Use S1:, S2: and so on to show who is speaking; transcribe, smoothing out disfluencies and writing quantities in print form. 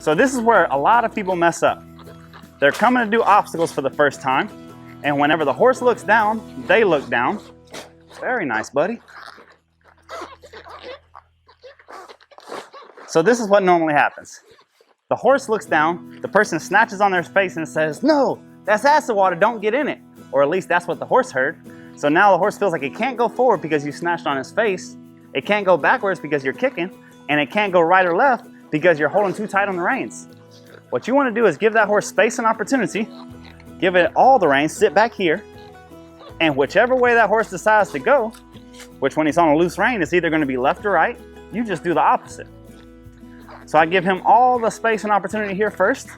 S1: So this is where a lot of people mess up. They're coming to do obstacles for the first time, and whenever the horse looks down, they look down. Very nice, buddy. So this is what normally happens. The horse looks down, the person snatches on their face and says, "No, that's acid water, don't get in it." Or at least that's what the horse heard. So now the horse feels like it can't go forward because you snatched on his face, it can't go backwards because you're kicking, and it can't go right or left because you're holding too tight on the reins. What you want to do is give that horse space and opportunity, give it all the reins, sit back here, and whichever way that horse decides to go, which when he's on a loose rein is either going to be left or right, you just do the opposite. So I give him all the space and opportunity here first.